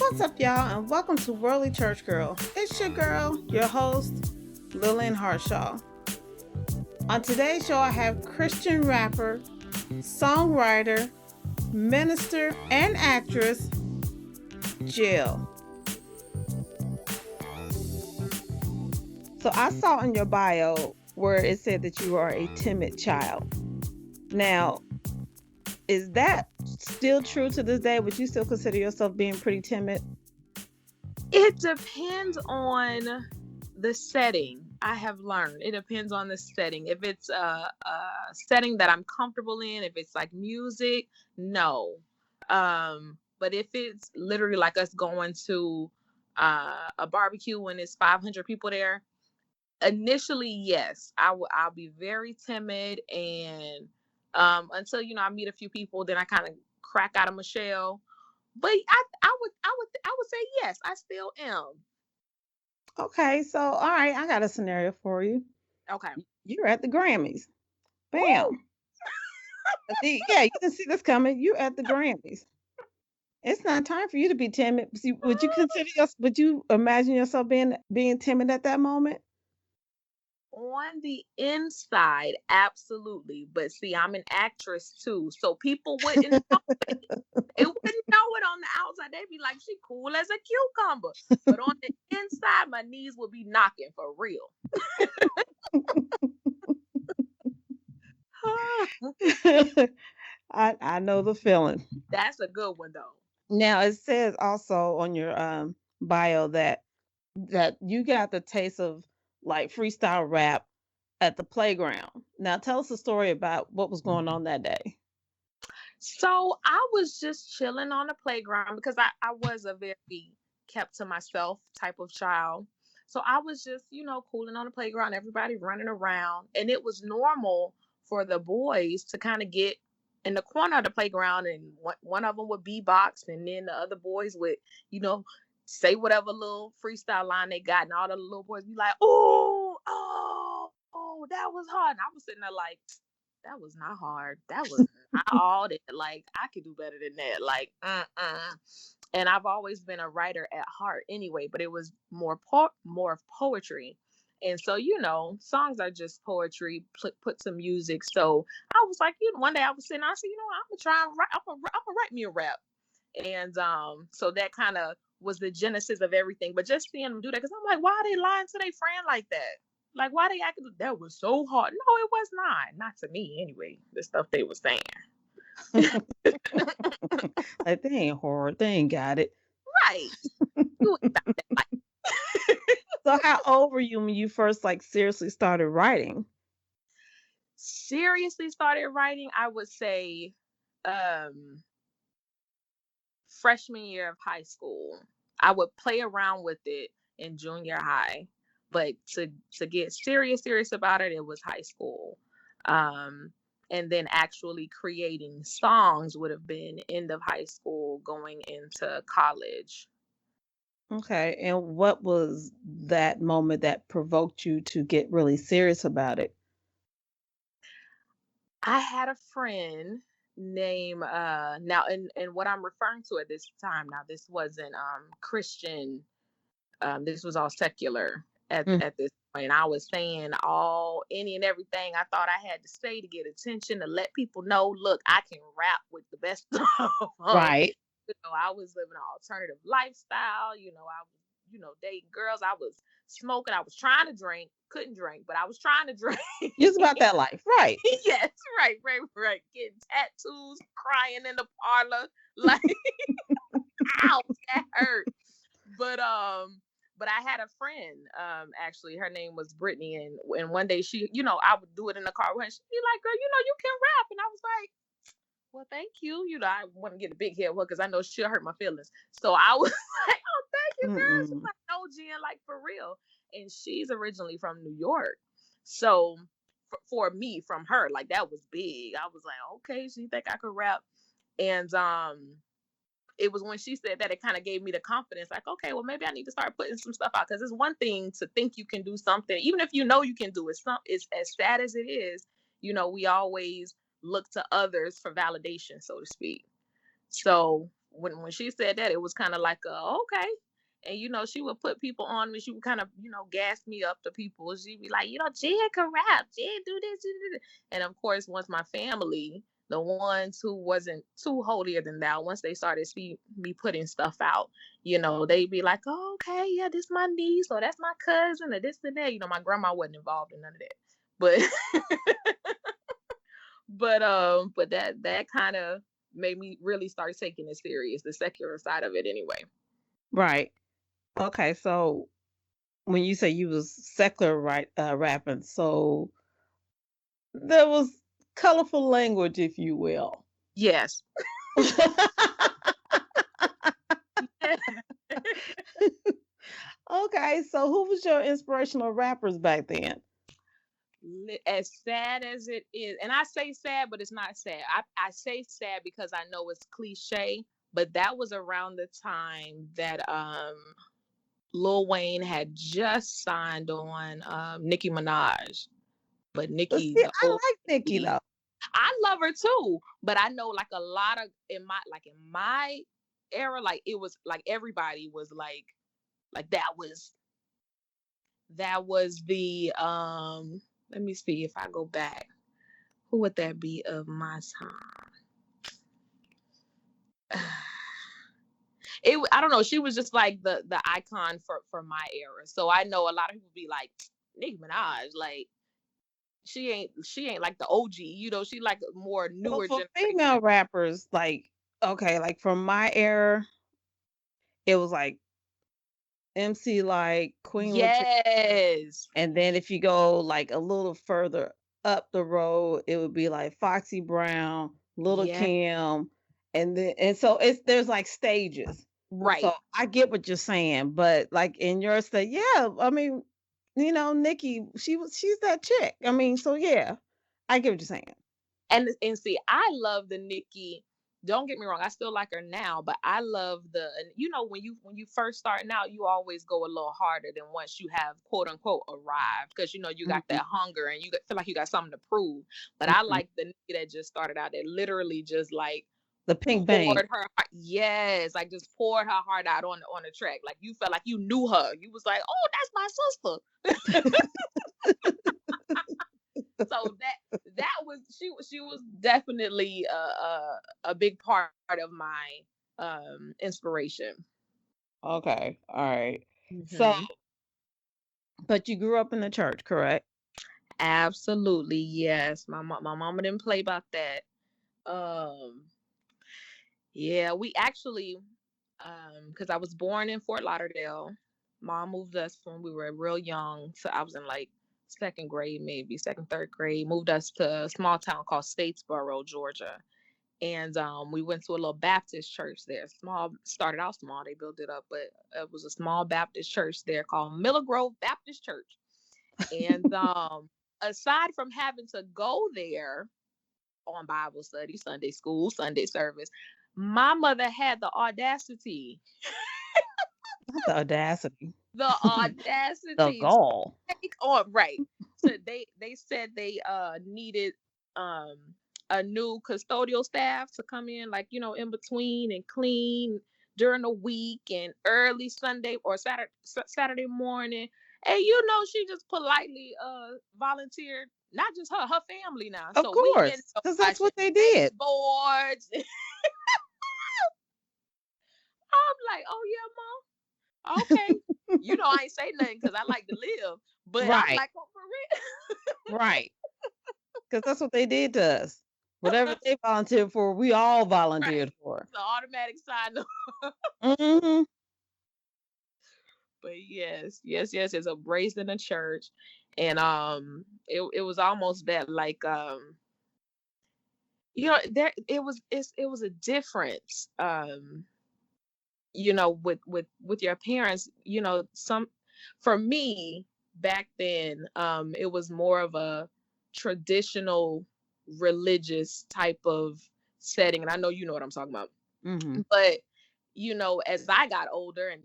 What's up, y'all, and welcome to Worldly Church Girl. It's your girl, your host, Lillian Harshaw. On today's show, I have Christian rapper, songwriter, minister, and actress, G.I.L. So I saw in your bio where it said that you are a timid child. Now, is that still true to this day? Would you still consider yourself being pretty timid? It depends on the setting. I have learned it depends on the setting. If it's a setting that I'm comfortable in, if it's like music, no. But if it's literally like us going to a barbecue when it's 500 people there, initially, yes, I'll be very timid, and until I meet a few people, then I kind of crack out of my shell. But I would say yes, I still am. Okay, so all right, I got a scenario for you. Okay. You're at the Grammys. Woo! Bam. Yeah, you can see this coming. You're at the Grammys. It's not time for you to be timid. See, would you imagine yourself being timid at that moment? On the inside, absolutely. But see, I'm an actress too, so people wouldn't know it. They wouldn't know it on the outside. They'd be like, she cool as a cucumber. But on the inside, my knees would be knocking for real. I know the feeling. That's a good one though. Now it says also on your bio that you got the taste of like freestyle rap at the playground. Now tell us a story about what was going on that day. So I was just chilling on the playground because I was a very kept to myself type of child. So I was just, cooling on the playground, everybody running around. And it was normal for the boys to kind of get in the corner of the playground, and one of them would beatbox, and then the other boys would, say whatever little freestyle line they got. And all the little boys be like, oh, that was hard. And I was sitting there like, that was not hard. That was not all that. Like, I could do better than that. Like, And I've always been a writer at heart anyway, but it was more of poetry. And so, songs are just poetry, put some music. So I was like, one day I was sitting, I said, I'm going to try and write, I'm gonna write me a rap. And so that kind of was the genesis of everything. But just seeing them do that, because I'm like, why are they lying to their friend like that? Like, why they acting? That was so hard. No, it was not to me anyway. The stuff they were saying. Like, they ain't hard. They ain't got it. Right. You ain't about that life. So how old were you when you first seriously started writing? Seriously started writing, I would say freshman year of high school. I would play around with it in junior high, but to get serious about it, it was high school. And then actually creating songs would have been end of high school, going into college. Okay, and what was that moment that provoked you to get really serious about it? I had a friend named now, and what I'm referring to at this time, now this wasn't Christian, this was all secular at this point. I was saying any and everything I thought I had to say to get attention, to let people know, look, I can rap with the best of them. Right. I was living an alternative lifestyle. I was, dating girls. I was smoking. I was trying to drink. Couldn't drink, but I was trying to drink. It's about that life, right? Yes, right. Getting tattoos, crying in the parlor, like, ouch, that hurt. But I had a friend, actually, her name was Brittany, and one day she, I would do it in the car with her. She'd be like, girl, you can rap. And I was like, well, thank you. I want to get a big head because I know she'll hurt my feelings. So I was like, oh, thank you, girl. She's like, no, Jen, like, for real. And she's originally from New York. So for me, from her, like, that was big. I was like, okay, she think I could rap. And it was when she said that it kind of gave me the confidence, like, okay, well, maybe I need to start putting some stuff out, because it's one thing to think you can do something, even if you know you can do it. It's as sad as it is, we always look to others for validation, so to speak. So when she said that, it was kind of like okay. And she would put people on me. She would kind of gas me up to people. She'd be like, Jen can rap, Jen do this, Jen do this. And of course, once my family, the ones who wasn't too holier than thou, once they started see me putting stuff out, they'd be like, oh, okay, yeah, this my niece or that's my cousin or this and that. My grandma wasn't involved in none of that, but but that kind of made me really start taking it serious, the secular side of it anyway. Right. Okay, so when you say you was secular rapping, so there was colorful language, if you will. Yes. Okay, so who was your inspirational rappers back then? As sad as it is, and I say sad, but it's not sad. I say sad because I know it's cliche, but that was around the time that Lil Wayne had just signed on Nicki Minaj. But Nicki, See, I like Nicki though. I love her too, but I know like a lot of in my era, like it was like everybody was like that was the let me see if I go back. Who would that be of my time? I don't know. She was just like the icon for my era. So I know a lot of people be like, Nicki Minaj, like she ain't like the OG. She like more newer For generation. female rappers, like from my era, it was like MC like Queen Latifah. Yes. And then if you go like a little further up the road, it would be like Foxy Brown, Little Yeah. Kim, and so there's like stages. Right. So I get what you're saying, but like in your state, yeah, I mean, Nicki, she's that chick. I mean, so yeah, I get what you're saying. And see, I love the Nicki. Don't get me wrong, I still like her now, but I love when you first starting out, you always go a little harder than once you have quote unquote arrived, because you got that hunger and feel like you got something to prove. But I like the Nicki that just started out, that literally just like the pink bang. Her heart, yes, like just poured her heart out on the track. Like you felt like you knew her. You was like, oh, that's my sister. So that was she was definitely a big part of my inspiration. Okay, all right. So, but you grew up in the church, correct? Absolutely, yes. My mama didn't play about that. Yeah, we actually, because I was born in Fort Lauderdale. Mom moved us when we were real young. So I was in like second grade, maybe second, third grade. Moved us to a small town called Statesboro, Georgia. And we went to a little Baptist church there. Started out small. They built it up, but it was a small Baptist church there called Miller Grove Baptist Church. And aside from having to go there on Bible study, Sunday school, Sunday service, my mother had the audacity. Not the audacity. The audacity. The gall. Take on, right. So they said they needed a new custodial staff to come in, like, in between and clean during the week and early Sunday or Saturday morning. And she just politely volunteered. Not just her family now. Of course, because that's what they did. Boards. I'm like, oh yeah, Mom. Okay. I ain't say nothing because I like to live. But right. I'm like, oh, for real. Right. Because that's what they did to us. Whatever they volunteered for, we all volunteered for. The automatic sign up. But yes, it's a brace in the church. And it was almost that like there it was a difference with your parents. For me back then, it was more of a traditional religious type of setting, and I know you know what I'm talking about. But as I got older and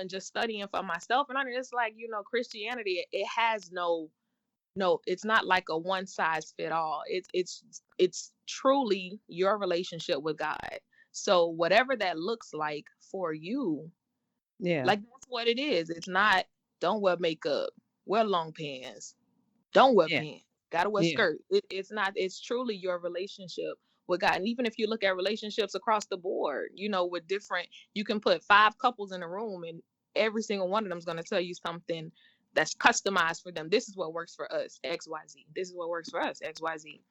just studying for myself, and it's like, Christianity, it has no, it's not like a one size fit all. It's truly your relationship with God. So whatever that looks like for you, Yeah. like that's what it is. It's not don't wear makeup, wear long pants, don't wear Yeah. pants, gotta wear Yeah. skirt. It's not, it's truly your relationship with God. And even if you look at relationships across the board, with different, you can put 5 couples in a room and every single one of them is going to tell you something that's customized for them. This is what works for us, XYZ. This is what works for us, XYZ.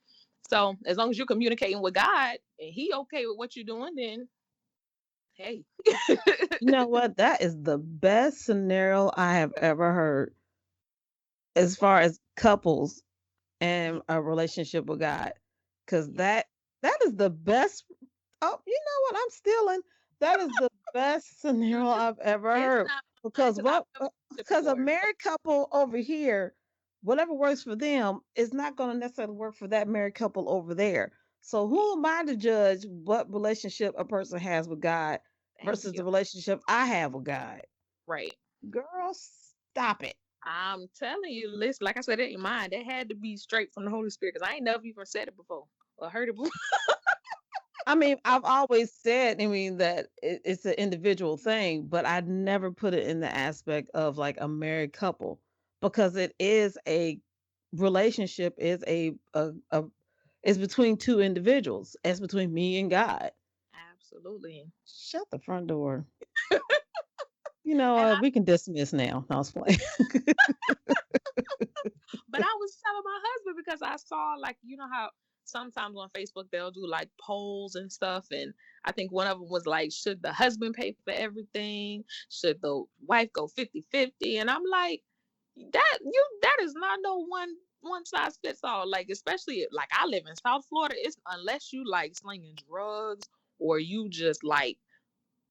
So as long as you're communicating with God and he okay with what you're doing, then hey. You know what? That is the best scenario I have ever heard as far as couples and a relationship with God. Cause Yeah. that is the best. Oh, you know what? I'm stealing. That is the best scenario I've ever It's heard. not mine Because because I've what? never heard it Because a before. married couple over here, whatever works for them is not going to necessarily work for that married couple over there. So who am I to judge what relationship a person has with God Thank versus the you. relationship I have with God? Right. Girl, stop it. I'm telling you, listen, like I said, it ain't mine. That had to be straight from the Holy Spirit because I ain't never even said it before or heard it before. I mean, I've always said, I mean, that it's an individual thing, but I never put it in the aspect of like a married couple because it is a relationship is a is between two individuals. It's between me and God. Absolutely. Shut the front door. You know, And I, we can dismiss now. I was playing. but I was telling my husband because I saw, like, how sometimes on Facebook they'll do like polls and stuff. And I think one of them was like, should the husband pay for everything? Should the wife go 50-50? And I'm like, that is not no one size fits all. Like, especially like I live in South Florida, it's unless you like slinging drugs or you just like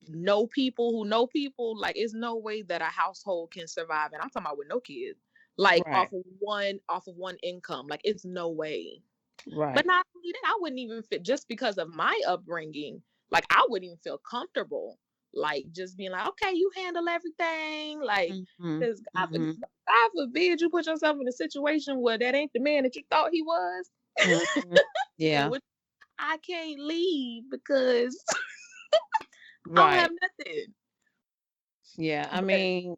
know people who know people, like it's no way that a household can survive. And I'm talking about with no kids, like Right. off of one income. Like it's no way. But Right. not only that, I wouldn't even fit just because of my upbringing. Like I wouldn't even feel comfortable, like just being like, okay, you handle everything, like Hmm. because Hmm. God forbid you put yourself in a situation where that ain't the man that you thought he was, Hmm. and Yeah. which I can't leave because I don't have Right. nothing. Yeah. I But mean,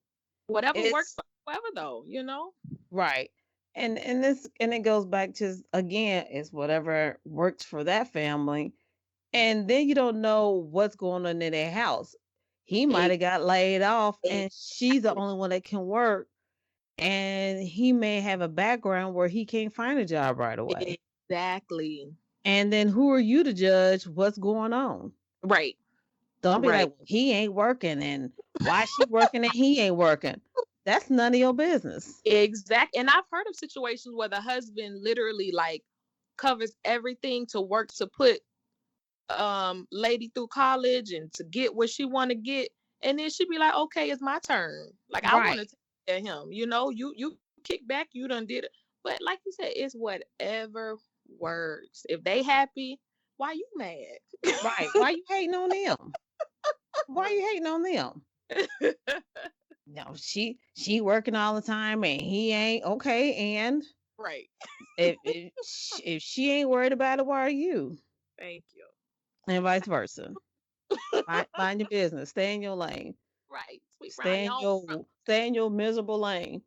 whatever works it's for whoever, though. right. And it goes back to again, it's whatever works for that family. And then you don't know what's going on in their house. He might E- have got laid off and she's the Exactly. only one that can work. And he may have a background where he can't find a job right away. Exactly. And then who are you to judge what's going on? Right. Don't be like, Right. well, he ain't working and why she working and he ain't working. That's none of your business. Exact. And I've heard of situations where the husband literally like covers everything to work to put lady through college and to get what she want to get, and then she be like, okay, it's my turn, like I want to Right. take care of him, you kick back, you done did it. But like you said, it's whatever works. If they happy, why you mad? Right. Why you hating on them? Why you hating on them? No, she working all the time and he ain't okay. And Right. if she ain't worried about it, why are you? Thank you. And vice versa. Mind your business. Stay in your lane. Right, sweet around your own front. Stay in your miserable lane.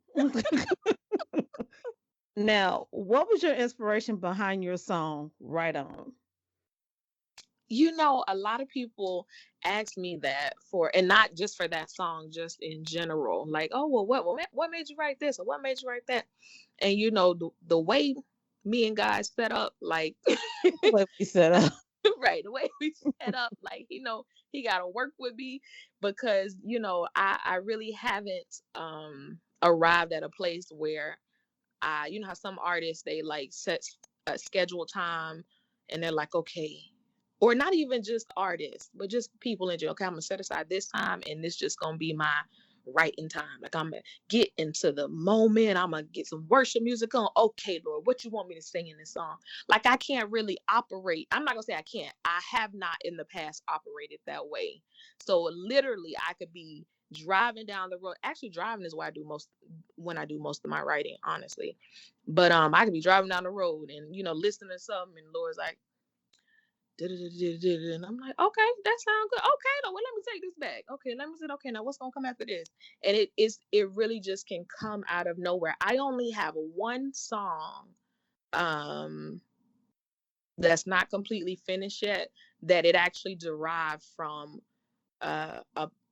Now, what was your inspiration behind your song Right On? A lot of people ask me that for, and not just for that song, just in general. Like, oh, well, what made you write this, or what made you write that? And the way me and guys set up, like, What we set up. right, the way we set up, like, he got to work with me because I really haven't arrived at a place where how some artists they like set a scheduled time and they're like, okay, or not even just artists, but just people in general. Okay, I'm gonna set aside this time and this just gonna be my writing time. Like I'm gonna get into the moment. I'm gonna get some worship music on. Okay, Lord, what you want me to sing in this song? Like I can't really operate. I'm not gonna say I can't. I have not in the past operated that way. So literally I could be driving down the road. Actually, driving is what I do most when I do most of my writing, honestly. But I could be driving down the road and listening to something, and Lord's like, And I'm like, okay, that sounds good. Okay, no, well, let me take this back. Okay, let me say, okay, now what's gonna come after this? And it really just can come out of nowhere. I only have one song um that's not completely finished yet, that it actually derived from a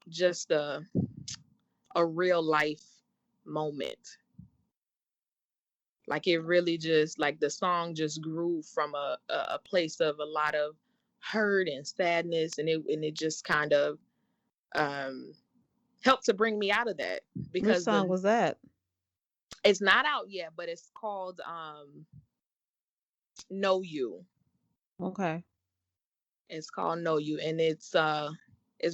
just a real life moment. Like it really just like the song just grew from a place of a lot of hurt and sadness, and it just kind of um helped to bring me out of that, Which because song the was that? it's not out yet, but it's called Know You. Okay. It's called Know You, and it's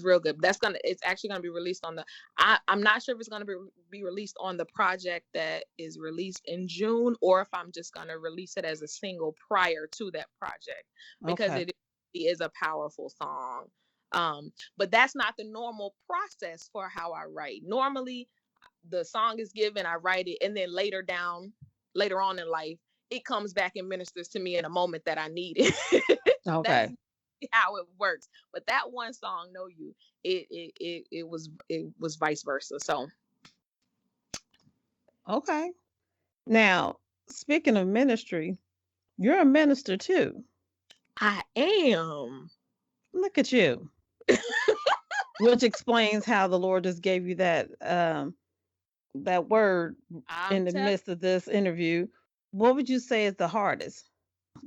real good. It's actually gonna be released on the I'm not sure if it's gonna be released on the project that is released in June, or if I'm just gonna release it as a single prior to that project, because Okay. it is a powerful song. But that's not the normal process for how I write. Normally the song is given, I write it, and then later on in life, it comes back and ministers to me in a moment that I need it. That's Okay. how it works. But that one song, Know You, it was vice versa. So Okay. Now, speaking of ministry, you're a minister too. I am. Look at you. Which explains how the Lord just gave you that word I'm in the telling midst of this interview. What would you say is the hardest?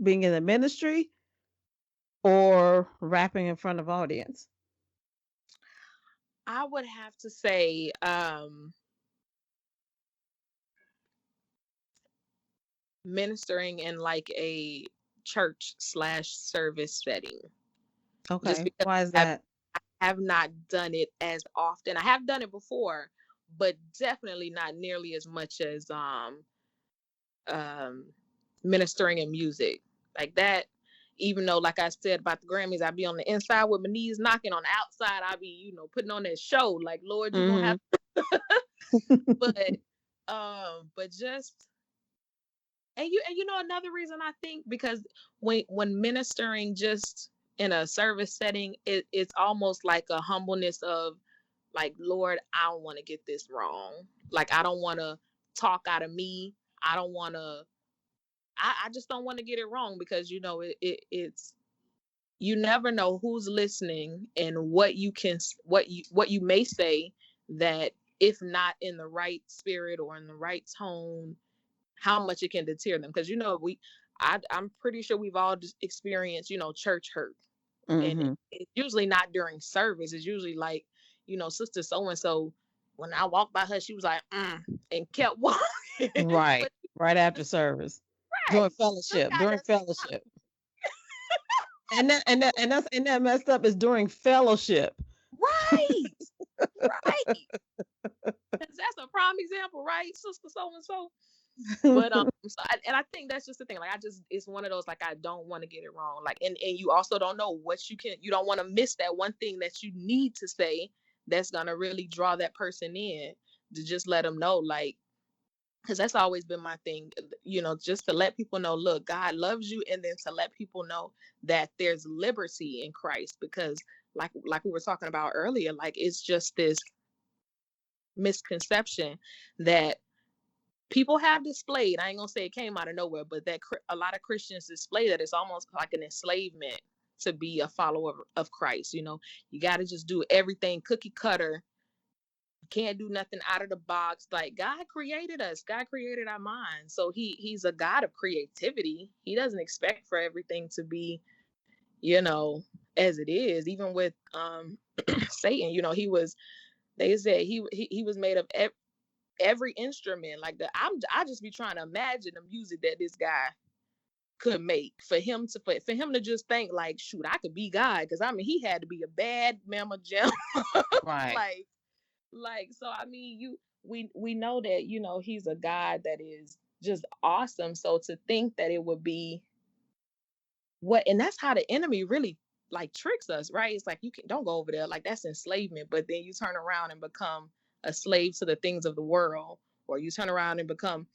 Being in the ministry or rapping in front of audience? I would have to say ministering in like a church/service setting. Just Okay. because Why is I've that? have not done it as often. I have done it before, but definitely not nearly as much as um ministering in music. Like that, even though like I said about the Grammys, I'd be on the inside with my knees knocking, on the outside I'd be, putting on that show like, Lord, you're gonna Mhm. have but but just and another reason I think, because when ministering just in a service setting, it's almost like a humbleness of like, Lord, I don't want to get this wrong. Like I don't want to talk out of me. I don't want to. I just don't want to get it wrong, because it's you never know who's listening, and what you may say, that if not in the right spirit or in the right tone, how much it can deter them. Because I'm pretty sure we've all just experienced church hurt, and Mhm. it's usually not during service. It's usually like, sister so and so, when I walked by her, she was like, and kept walking. Right. But Right after service. During right, look fellowship. at During us. fellowship. And that messed up is during fellowship. Right, right. Because that's a prime example, right, sister so and so. But and I think that's just the thing. Like it's one of those, like, I don't want to get it wrong. Like, and you also don't know what you don't want to miss that one thing that you need to say, that's gonna really draw that person in, to just let them know, like, because that's always been my thing, just to let people know, look, God loves you, and then to let people know that there's liberty in Christ, because like we were talking about earlier, like it's just this misconception that people have displayed. I ain't gonna say it came out of nowhere, but that a lot of Christians display that it's almost like an enslavement to be a follower of Christ. You got to just do everything cookie cutter. You can't do nothing out of the box. Like, God created us. God created our minds. So he's a God of creativity. He doesn't expect for everything to be, as it is. Even with Satan, they said he was made of every instrument. Like, I just be trying to imagine the music that this guy could make, for him to just think like, shoot, I could be God, because I mean he had to be a bad mama jam. Right. like so I mean, we know that he's a God that is just awesome. So to think that it would be and that's how the enemy really like tricks us, right? It's like, don't go over there, like that's enslavement. But then you turn around and become a slave to the things of the world, or you turn around and become.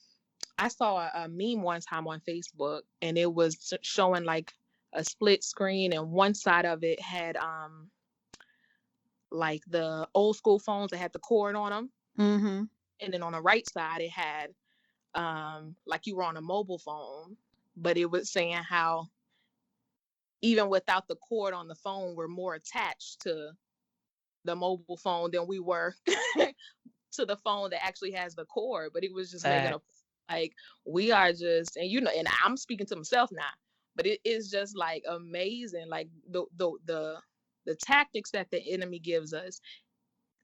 I saw a meme one time on Facebook, and it was showing like a split screen, and one side of it had like the old school phones that had the cord on them, Mm-hmm. and then on the right side it had like you were on a mobile phone, but it was saying how even without the cord on the phone, we're more attached to the mobile phone than we were to the phone that actually has the cord. But it was just making a like we are just, and and I'm speaking to myself now, but it is just like amazing, like the tactics that the enemy gives us,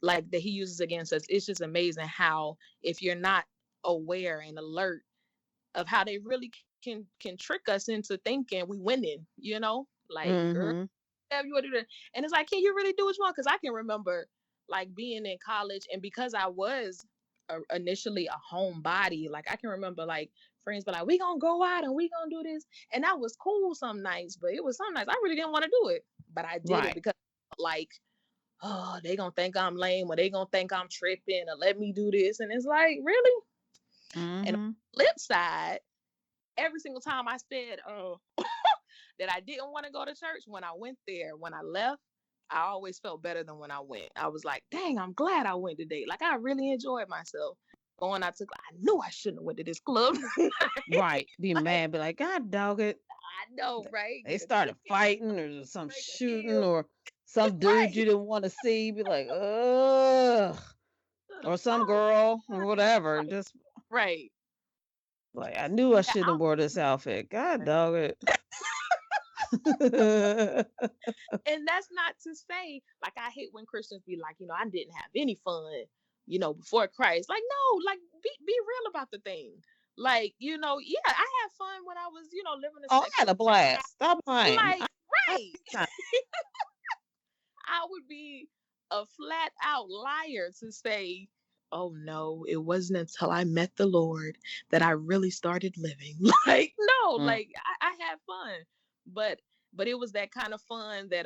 like that he uses against us. It's just amazing how if you're not aware and alert of how they really can trick us into thinking we winning, like girl, Mm-hmm. you want to do that. And it's like, can you really do what you want? Because I can remember like being in college, and because I was initially a homebody, like I can remember like friends be like, we gonna go out and we gonna do this, and that was cool some nights, but it was some nights I really didn't want to do it, but I did it Right. because like, oh, they gonna think I'm lame, or they gonna think I'm tripping, or let me do this. And it's like, really? And on Mm-hmm. the flip side, every single time I said that I didn't want to go to church, when I went there, when I left, I always felt better than when I went. I was like, dang, I'm glad I went today. Like I really enjoyed myself. Going out to, I knew I shouldn't have went to this club. Right. Be Like, mad. Be like, God dog it. I know, right? They Get a started ticket, fighting or some break a shooting heel. or some dude Right. you didn't want to see. Be like, ugh. Should Or have some thought. girl or whatever. Right. Just Right. like, I knew I Yeah. shouldn't have wore this outfit. God dog it. And that's not to say, like, I hate when Christians be like, I didn't have any fun, before Christ. Like, no, like, be real about the thing. Like, yeah, I had fun when I was, living a Oh, I had secular a blast. Stop lying. life. I Right. I would be a flat out liar to say, oh no, it wasn't until I met the Lord that I really started living. Like, no, Mm. like I had fun. But it was that kind of fun that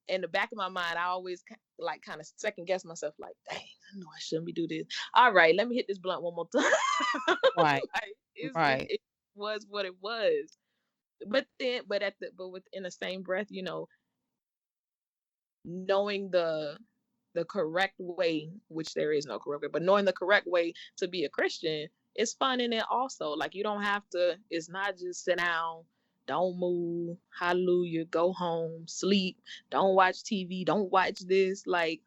in the back of my mind I always like kind of second guess myself, like, dang, I know I shouldn't be do this. All right, let me hit this blunt one more time. Right. Like, Right. it was what it was. But within the same breath, knowing the correct way, which there is no correct way, but knowing the correct way to be a Christian is fun in it also. Like you don't have to, it's not just sit down, don't move, hallelujah, go home, sleep, don't watch TV, don't watch this. Like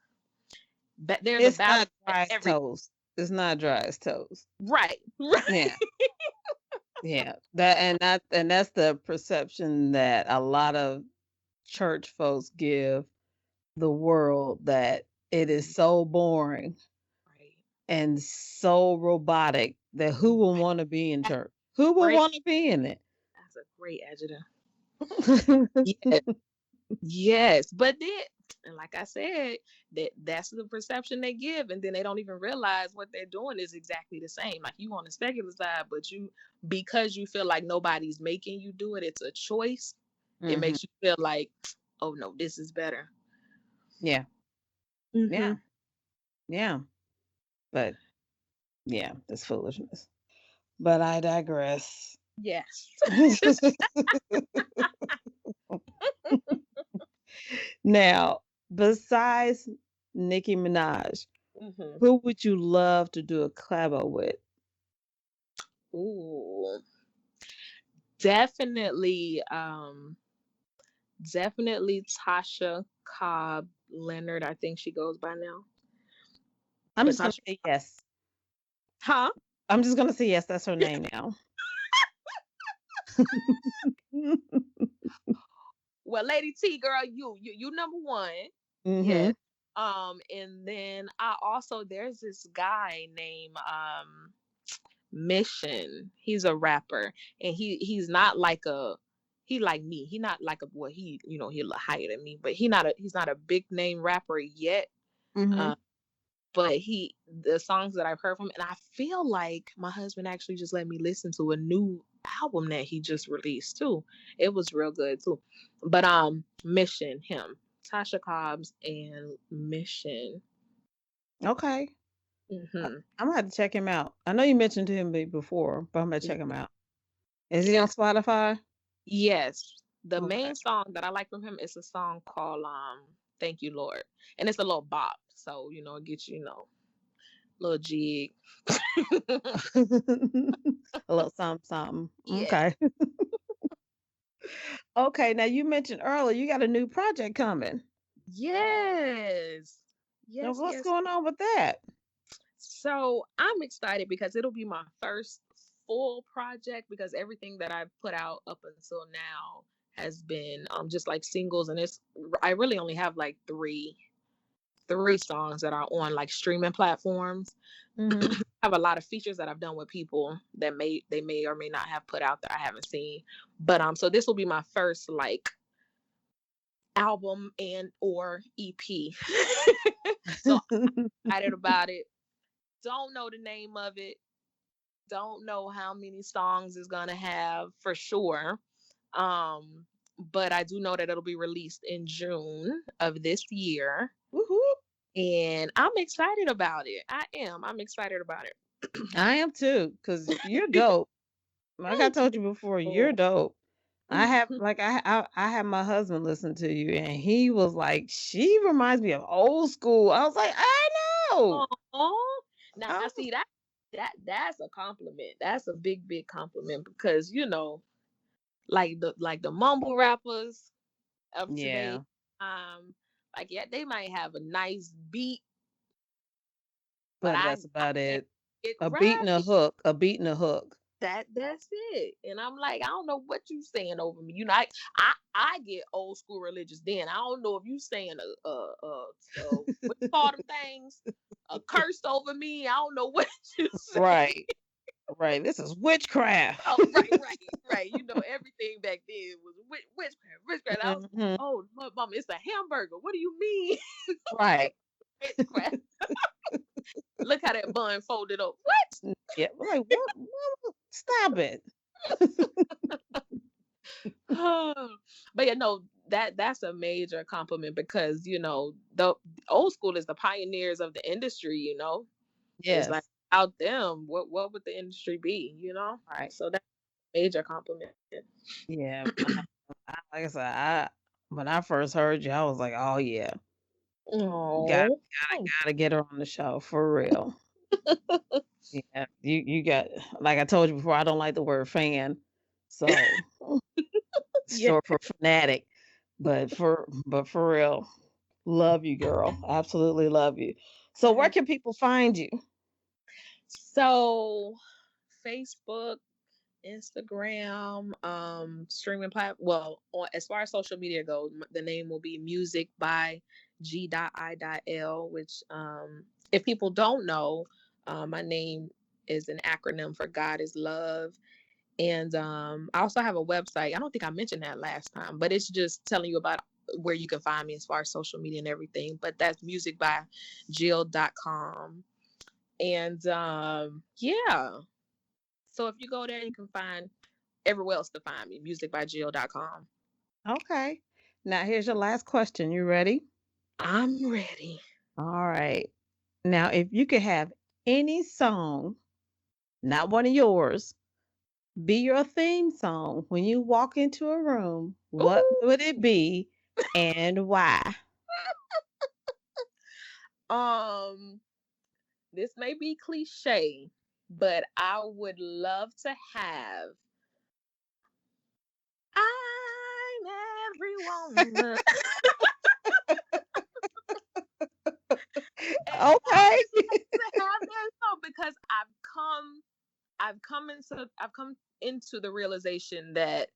there's a It's balance not to dry as everything. toast. It's not dry as toast. Right. Right. Yeah. Yeah. That's the perception that a lot of church folks give the world, that it is so boring Right. and so robotic that who will want to be in That's church? Who will great. want to be in it? That's a great adjective. Yeah. Yes, but then, and like I said, that's the perception they give, and then they don't even realize what they're doing is exactly the same. Like you on the secular side, but because you feel like nobody's making you do it, it's a choice. It Hmm. makes you feel like, oh no, this is better. Yeah. Yeah. Mm-hmm. Yeah. But yeah, it's foolishness. But I digress. Yes. Now, besides Nicki Minaj, Mm-hmm. who would you love to do a collabo with? Ooh, definitely. Definitely Tasha Cobb Leonard. I think she goes by now. I'm But just gonna Tasha, say yes. huh? I'm just gonna say yes. That's her name now. Well, Lady T, girl, you number one. Hmm. Yes. And then I also, there's this guy named Mission. He's a rapper, and he's not like he like me. He not like a boy. He a little higher than me, but he's not a big name rapper yet. Hmm. Um, but the songs that I've heard from, and I feel like my husband actually just let me listen to a new album that he just released too. It was real good too. But Mission, him, Tasha Cobbs and Mission. Okay. Hmm. I'm gonna have to check him out. I know you mentioned him before, but I'm gonna check him out. Is he on Spotify? Yes. The Okay. main song that I like from him is a song called Thank You Lord. And it's a little bop. So, it gets you, little jig. A little something, something. Yeah. Okay. Okay. Now you mentioned earlier you got a new project coming. Yes. Now Yes, what's yes. going on with that? So I'm excited because it'll be my first full project because everything that I've put out up until now has been just like singles, and I really only have like three songs that are on like streaming platforms. Mm-hmm. I have a lot of features that I've done with people that they may or may not have put out that I haven't seen. But so this will be my first like album and or EP. So I'm excited about it. Don't know the name of it. Don't know how many songs it's gonna have for sure. But I do know that it'll be released in June of this year. Woohoo. And I'm excited about it. I am. I'm excited about it. I am too, because you're dope. Like I Thank told you before, you. you're dope. I have like I had my husband listen to you and he was like, she reminds me of old school. I was like, I know. Oh, now I was, see that's a compliment. That's a big, big compliment because like the mumble rappers of today, yeah, um, like yeah, they might have a nice beat, but but I that's I about can't it. get A beat right. and a hook, a beat and a hook. That's it. And I'm like, I don't know what you saying over me. I get old school religious. Then I don't know if you saying what you call them things, a curse over me. I don't know what you say. Right, right. This is witchcraft. Oh, right. Everything back then was witchcraft. I was, Hmm. oh, Lord, mama, it's a hamburger. What do you mean Right. witchcraft? Look how that bun folded up. What? Yeah. We're like, what? Stop it. But yeah, no, that's a major compliment because the old school is the pioneers of the industry. It's like Yes. out them, what would the industry be? Right. So that's a major compliment. Yeah. Like I said, when I first heard you, I was like, oh yeah, got Oh, gotta get her on the show for real. Yeah, you got like I told you before, I don't like the word fan, so yeah. short for fanatic. But for real, love you, girl. Absolutely love you. So where can people find you? So Facebook, Instagram, streaming platform. Well, as far as social media goes, the name will be Music by G.I.L, which, if people don't know, my name is an acronym for God is Love. And I also have a website. I don't think I mentioned that last time, but it's just telling you about where you can find me as far as social media and everything. But that's musicbyjill.com. And yeah. So if you go there, you can find everywhere else to find me, musicbyjill.com. Okay. Now here's your last question. You ready? I'm ready. All right. Now, if you could have any song, not one of yours, be your theme song when you walk into a room, what Ooh. would it be and why? Um, this may be cliche, but I would love to have I'm every woman. And I Okay. would like to have that song because I've come into the realization that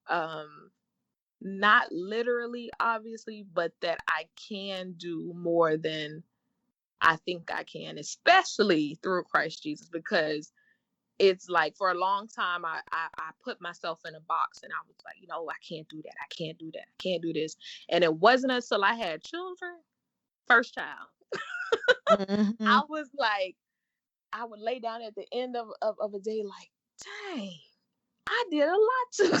um not literally obviously, but that I can do more than I think I can, especially through Christ Jesus, because it's like for a long time I put myself in a box and I was like, I can't do that. I can't do that. I can't do this. And it wasn't until I had children, first child, Hmm. I was like, I would lay down at the end of a day like, dang, I did a lot today.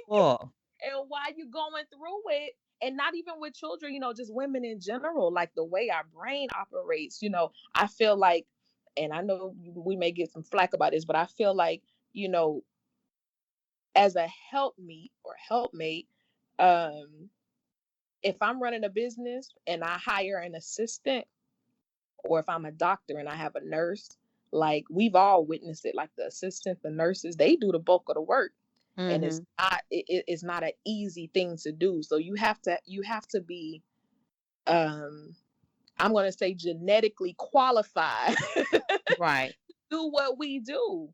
Cool. And while you're going through it, and not even with children, just women in general, like the way our brain operates, I feel like, and I know we may get some flack about this, but I feel like, you know, as a helpmate, if I'm running a business and I hire an assistant, or if I'm a doctor and I have a nurse, like we've all witnessed it, like the assistant, the nurses, they do the bulk of the work. And Mm-hmm. it's not an easy thing to do. So you have to be, I'm going to say, genetically qualified Right. do what we do.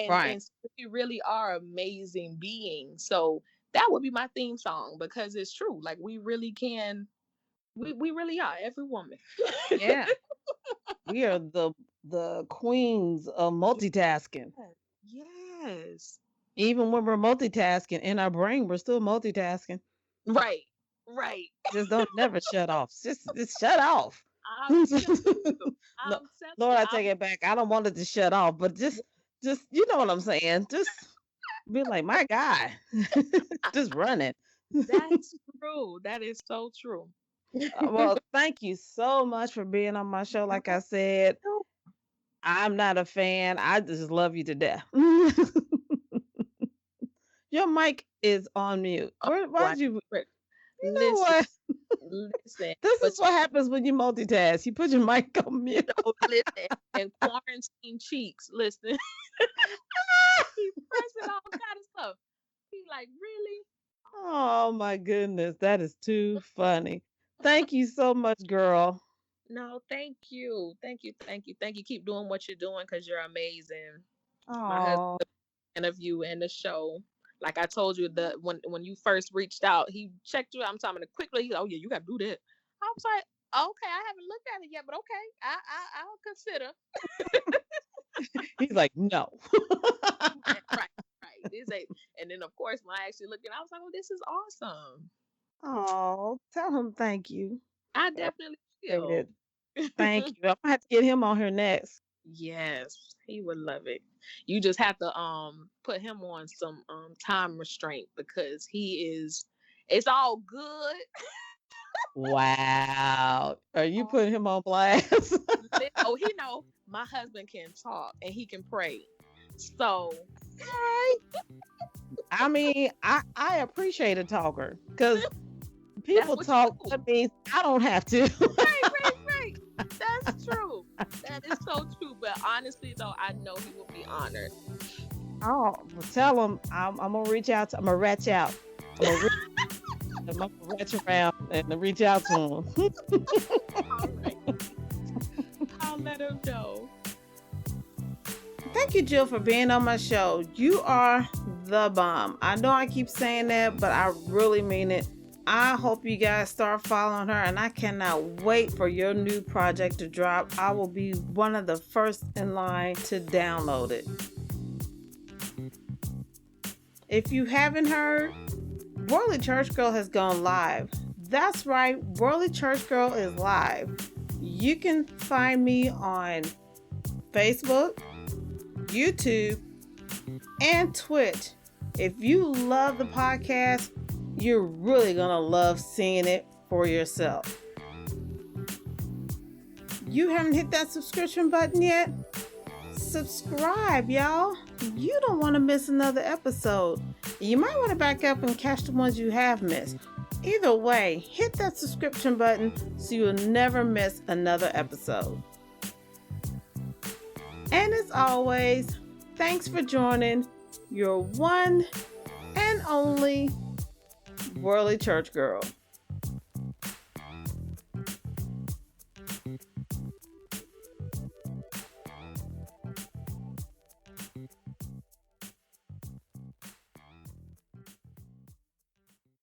Right. And we really are amazing beings. So that would be my theme song, because it's true. Like we really can, we really are, every woman. Yeah. We are the queens of multitasking. Yes. Even when we're multitasking in our brain, we're still multitasking. Right. Right. Just don't never shut off. Just shut off. I'm telling you. No, I'm telling Lord, you. I take it back. I don't want it to shut off, but just you know what I'm saying. Just be like, my God, just running. That's true. That is so true. Well, thank you so much for being on my show. Like I said, I'm not a fan. I just love you to death. Your mic is on mute. Why'd you? You know Listen, what? listen. This But is what happens when you multitask. You put your mic on mute. listen, and quarantine cheeks. Listen, he pressing all kind of stuff. He like, really? Oh my goodness, that is too funny. Thank you so much, girl. No, thank you, thank you, thank you, thank you. Keep doing what you're doing, because you're amazing. My husband, Oh, interview and the show. Like I told you, the when you first reached out, he checked you out. I'm talking about quickly. He's like, oh yeah, you got to do that. I was like, okay, I haven't looked at it yet, but okay, I'll consider. he's like, no. Right, right. This ain't. And then of course, when I actually looked at it, I was like, oh, this is awesome. Oh, tell him thank you. I I definitely appreciate will. it. Thank you. I'm gonna have to get him on here next. Yes, he would love it. You just have to put him on some time restraint, because he is, it's all good. Wow. Are you putting him on blast? Oh, he know my husband can talk and he can pray. So Right. I mean, I appreciate a talker because people what you talk. do. That means I don't have to. Right. That's true. That is so true. But honestly, though, I know he will be honored. Oh, well, tell him I'm gonna reach out. I'm gonna reach out. I'm gonna reach around and reach out to him. All right. I'll let him know. Thank you, Jill, for being on my show. You are the bomb. I know I keep saying that, but I really mean it. I hope you guys start following her, and I cannot wait for your new project to drop. I will be one of the first in line to download it. If you haven't heard, Worldly Church Girl has gone live. That's right, Worldly Church Girl is live. You can find me on Facebook, YouTube, and Twitch. If you love the podcast, you're really gonna love seeing it for yourself. You haven't hit that subscription button yet? Subscribe, y'all. You don't want to miss another episode. You might want to back up and catch the ones you have missed. Either way, hit that subscription button so you'll never miss another episode. And as always, thanks for joining your one and only Worldly Church Girl.